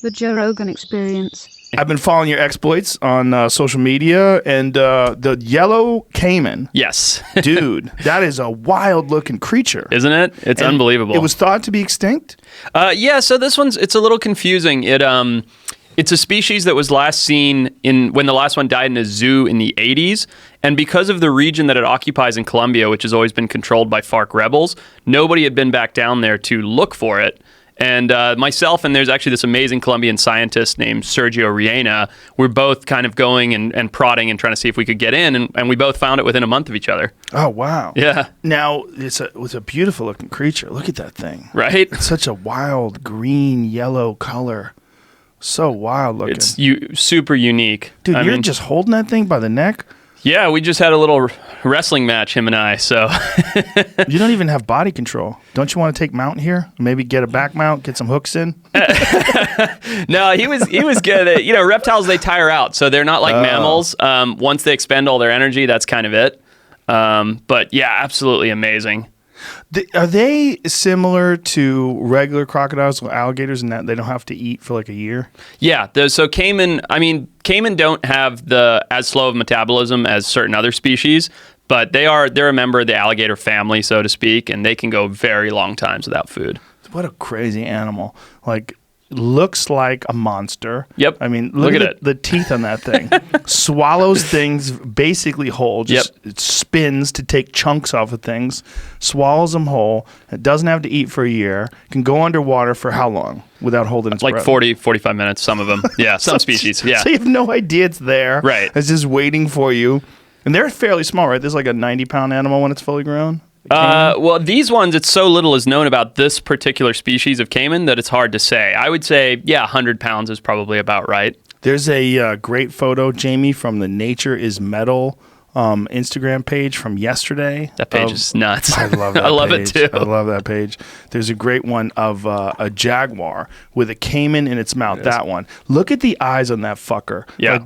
The Joe Rogan Experience. I've been following your exploits on social media, and the yellow caiman. Yes. Dude, that is a wild-looking creature. Isn't it? It's And unbelievable. It was thought to be extinct? Yeah, so it's a little confusing. It's a species that was last seen when the last one died in a zoo in the 80s. And because of the region that it occupies in Colombia, which has always been controlled by FARC rebels, nobody had been back down there to look for it. And myself and there's actually this amazing Colombian scientist named Sergio Riena, we're both kind of going and prodding and trying to see if we could get in. And we both found it within a month of each other. Oh, wow. Yeah. Now, it was a beautiful-looking creature. Look at that thing. Right? It's such a wild green-yellow color. So wild-looking. It's super unique. Dude, you're just holding that thing by the neck? Yeah, we just had a little wrestling match, him and I, so. You don't even have body control. Don't you want to take mount here? Maybe get a back mount, get some hooks in? No, he was good. Reptiles, they tire out, so they're not like mammals. Once they expend all their energy, that's kind of it. But yeah, absolutely amazing. Are they similar to regular crocodiles or alligators in that they don't have to eat for like a year? Yeah, so caiman don't have as slow of metabolism as certain other species, but they're a member of the alligator family, so to speak, and they can go very long times without food. What a crazy animal. Like, looks like a monster. Yep. I mean, look at it. the teeth on that thing. Swallows things basically whole. Just It spins to take chunks off of things. Swallows them whole. It doesn't have to eat for a year. Can go underwater for how long without holding its Like breath? 40, 45 minutes, some of them. Yeah, some species. Yeah. So you have no idea it's there. Right. It's just waiting for you. And they're fairly small, right? There's like a 90-pound animal when it's fully grown. Well, these ones, it's so little is known about this particular species of caiman that it's hard to say. I would say, 100 pounds is probably about right. There's a great photo, Jamie, from the Nature is Metal Instagram page from yesterday. That page is nuts. I love that I love page. it too. I love that page. There's a great one of a jaguar with a caiman in its mouth. That one. Look at the eyes on that fucker. Yeah.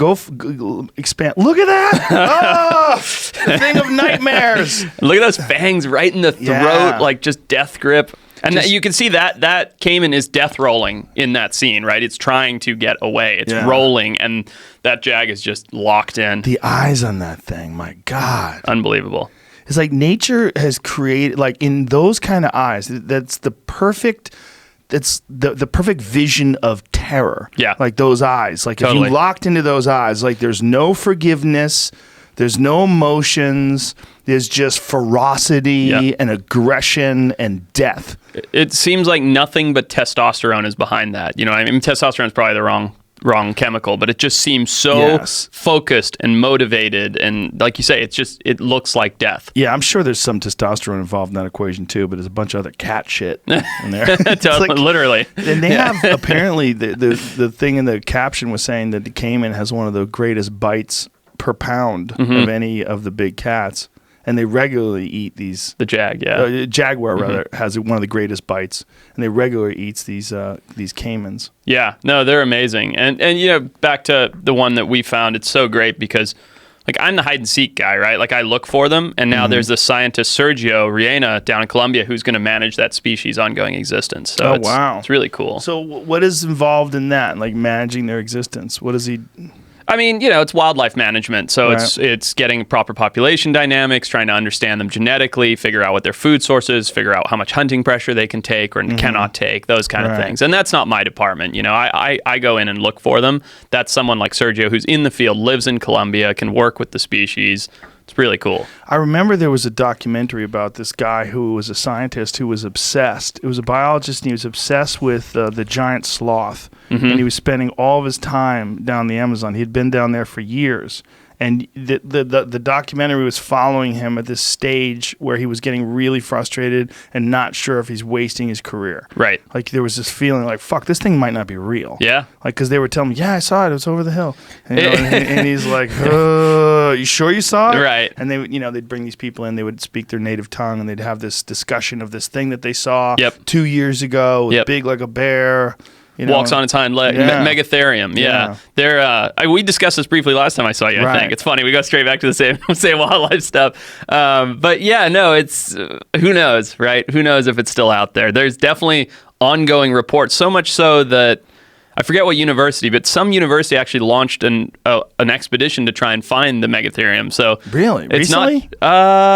Expand. Look at that. Oh, the thing of nightmares. Look at those fangs right in the throat, Yeah. like just death grip. And you can see that caiman is death rolling in that scene, right? It's trying to get away. It's rolling, and that jag is just locked in. The eyes on that thing, my God. Unbelievable. It's like nature has created, like in those kind of eyes, that's the perfect vision of terror. Yeah. Like those eyes. Like Totally. if you locked into those eyes, like there's no forgiveness, there's no emotions, there's just ferocity and aggression and death. It seems like nothing but testosterone is behind that. I mean, testosterone is probably the wrong chemical, but it just seems so focused and motivated, and like you say, it looks like death. Yeah, I'm sure there's some testosterone involved in that equation too, but there's a bunch of other cat shit in there. Totally, literally. And they have apparently the thing in the caption was saying that the caiman has one of the greatest bites per pound of any of the big cats. And they regularly eat these. The jag, jaguar rather has one of the greatest bites, and they regularly eats these caimans. Yeah, no, they're amazing. And back to the one that we found, it's so great because, like, I'm the hide and seek guy, right? Like, I look for them, and now there's the scientist Sergio Riena down in Colombia who's going to manage that species' ongoing existence. So it's really cool. So what is involved in that, like managing their existence? What is he? I mean, it's wildlife management. So it's getting proper population dynamics, trying to understand them genetically, figure out what their food source is, figure out how much hunting pressure they can take or cannot take, those kind of things. And that's not my department. I go in and look for them. That's someone like Sergio who's in the field, lives in Colombia, can work with the species. It's really cool. I remember there was a documentary about this guy who was a scientist who was obsessed. It was a biologist, and he was obsessed with the giant sloth. And he was spending all of his time down the Amazon. He'd been down there for years. And the documentary was following him at this stage where he was getting really frustrated and not sure if he's wasting his career. Right. Like there was this feeling like, fuck, this thing might not be real. Yeah. Like, because they were telling me, yeah, I saw it. It was over the hill. And, and he's like, you sure you saw it? Right. And they would, they'd bring these people in. They would speak their native tongue, and they'd have this discussion of this thing that they saw 2 years ago. It was big like a bear. Walks on its hind leg. Megatherium. Yeah. They're. We discussed this briefly last time I saw you. I think it's funny. We go straight back to the same wildlife stuff. But yeah, no, it's who knows, right? Who knows if it's still out there? There's definitely ongoing reports. So much so that I forget what university, but some university actually launched an expedition to try and find the Megatherium. So Really? it's Recently? not.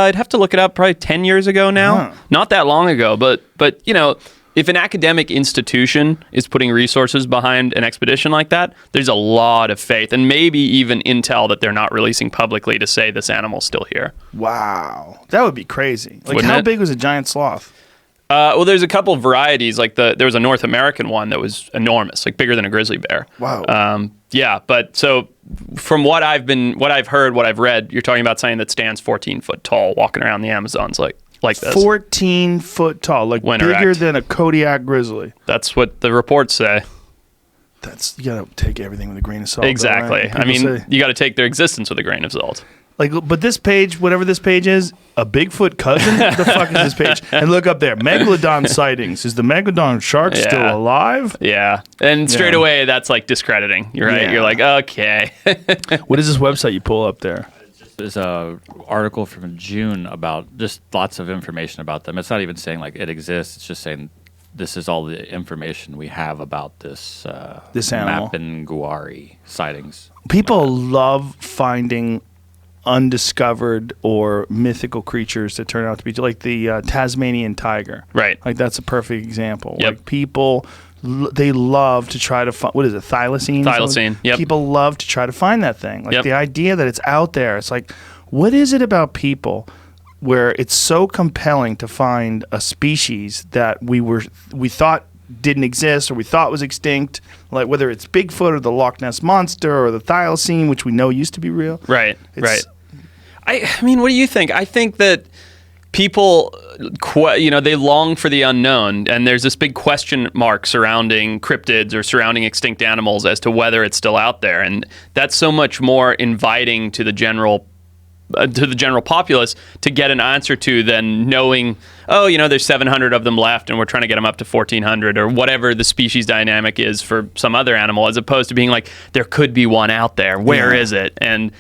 I'd have to look it up. Probably 10 years ago now. Huh. Not that long ago, but you know, if an academic institution is putting resources behind an expedition like that, there's a lot of faith and maybe even intel that they're not releasing publicly to say this animal's still here. Wow. That would be crazy. Like, Wouldn't how it? big was a giant sloth? Well, there's a couple of varieties. Like there was a North American one that was enormous, like bigger than a grizzly bear. Wow. Yeah, but so from what I've heard, what I've read, you're talking about something that stands 14 foot tall, walking around the Amazons like this. 14 foot tall, like When bigger erect. than a Kodiak grizzly. That's what the reports say. That's, you gotta take everything with a grain of salt. though, Exactly. right? I mean, People say- you got to take their existence with a grain of salt. like, but this page, whatever this page is, a Bigfoot cousin. What the fuck is this page? And look up there, megalodon sightings. Is the megalodon shark Yeah. still alive? Yeah, and straight Yeah. away that's like discrediting. You're right. Yeah. You're like, okay. What is this website you pull up there? There's a article from June about just lots of information about them. It's not even saying like it exists. It's just saying this is all the information we have about this This animal. Mapinguari sightings. People love finding undiscovered or mythical creatures that turn out to be like the Tasmanian tiger. Right. Like that's a perfect example. Yep. Like people, they love to try to find, what is it, thylacine? Thylacine, yep. People love to try to find that thing. Like Yep. the idea that it's out there. It's like, what is it about people where it's so compelling to find a species that we thought didn't exist or we thought was extinct, like whether it's Bigfoot or the Loch Ness Monster or the thylacine, which we know used to be real. Right. It's- I mean, what do you think? I think that people, they long for the unknown, and there's this big question mark surrounding cryptids or surrounding extinct animals as to whether it's still out there, and that's so much more inviting to the general populace to get an answer to than knowing, there's 700 of them left and we're trying to get them up to 1,400 or whatever the species dynamic is for some other animal, as opposed to being like, there could be one out there. Where is it? And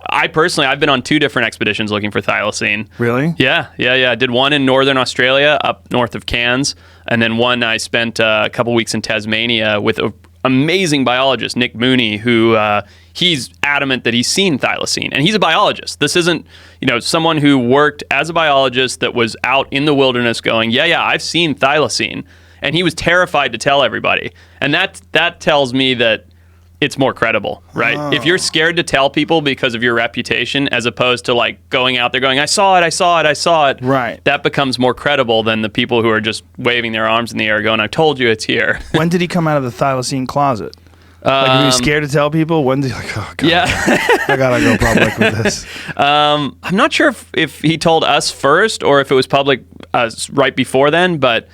I've been on 2 different expeditions looking for thylacine. Really? Yeah. I did one in northern Australia, up north of Cairns, and then one I spent a couple weeks in Tasmania with an amazing biologist, Nick Mooney, who he's adamant that he's seen thylacine, and he's a biologist. This isn't, someone who worked as a biologist that was out in the wilderness going, yeah, I've seen thylacine, and he was terrified to tell everybody, and that tells me that it's more credible, right? Oh. If you're scared to tell people because of your reputation, as opposed to like going out there going, I saw it, Right. that becomes more credible than the people who are just waving their arms in the air going, I told you it's here. When did he come out of the thylacine closet? Like, were you scared to tell people? When did he, like, oh, God, Yeah. I gotta go public with this. I'm not sure if he told us first or if it was public right before then, but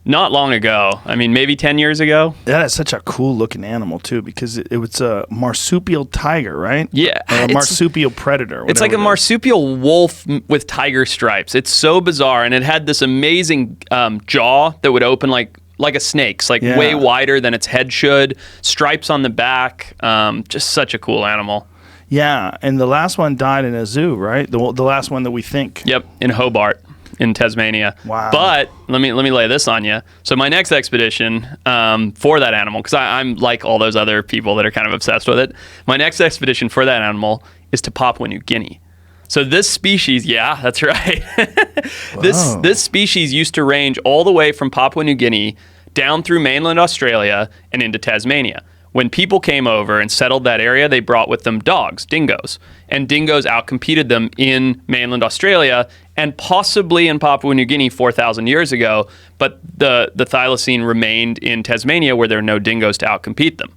not long ago. I mean, maybe 10 years ago. That is such a cool looking animal, too, because it was a marsupial tiger, right? Yeah, Or a it's- marsupial predator. It's like a whatever it is. marsupial wolf with tiger stripes. It's so bizarre, and it had this amazing jaw that would open like a snake's, like Yeah. way wider than its head should. Stripes on the back. Just such a cool animal. Yeah, and the last one died in a zoo, right? The last one that we think. Yep, in Hobart, in Tasmania. Wow. But let me lay this on you. So my next expedition for that animal, because I'm like all those other people that are kind of obsessed with it. My next expedition for that animal is to Papua New Guinea. So this species, yeah, that's right. This species used to range all the way from Papua New Guinea down through mainland Australia and into Tasmania. When people came over and settled that area, they brought with them dogs, dingoes. And dingoes outcompeted them in mainland Australia and possibly in Papua New Guinea 4,000 years ago. But the thylacine remained in Tasmania where there are no dingoes to outcompete them.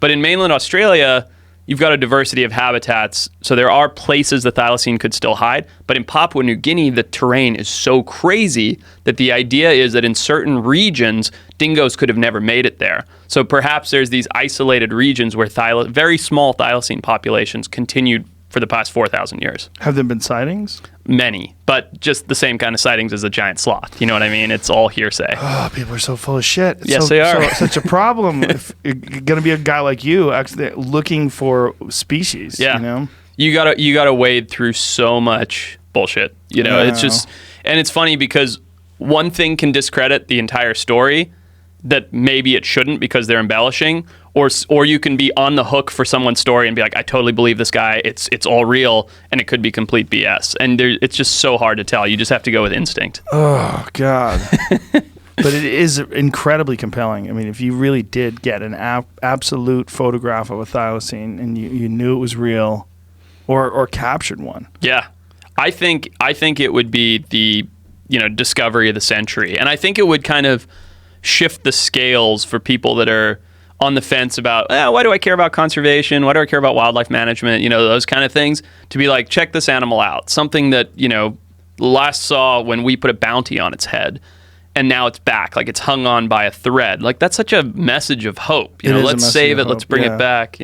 But in mainland Australia, you've got a diversity of habitats, so there are places the thylacine could still hide. But in Papua New Guinea, the terrain is so crazy that the idea is that in certain regions, dingoes could have never made it there. So perhaps there's these isolated regions where very small thylacine populations continued for the past 4,000 years. Have there been sightings? Many, but just the same kind of sightings as a giant sloth. You know what I mean? It's all hearsay. Oh, people are so full of shit. It's Yes, so, they are. such a problem if you're going to be a guy like you actually looking for species, Yeah. you know? You gotta wade through so much bullshit. It's Yeah. just, and it's funny because one thing can discredit the entire story. that maybe it shouldn't because they're embellishing, or you can be on the hook for someone's story and be like, I totally believe this guy. It's all real, and it could be complete BS. And it's just so hard to tell. You just have to go with instinct. Oh God. But it is incredibly compelling. I mean, if you really did get an absolute photograph of a thylacine and you knew it was real, or captured one. Yeah, I think it would be the discovery of the century, and I think it would kind of shift the scales for people that are on the fence about why do I care about conservation? Why do I care about wildlife management? Those kind of things. To be like, check this animal out. Something that last saw when we put a bounty on its head. And now it's back, like it's hung on by a thread. Like that's such a message of hope. Let's save it. Let's bring it back.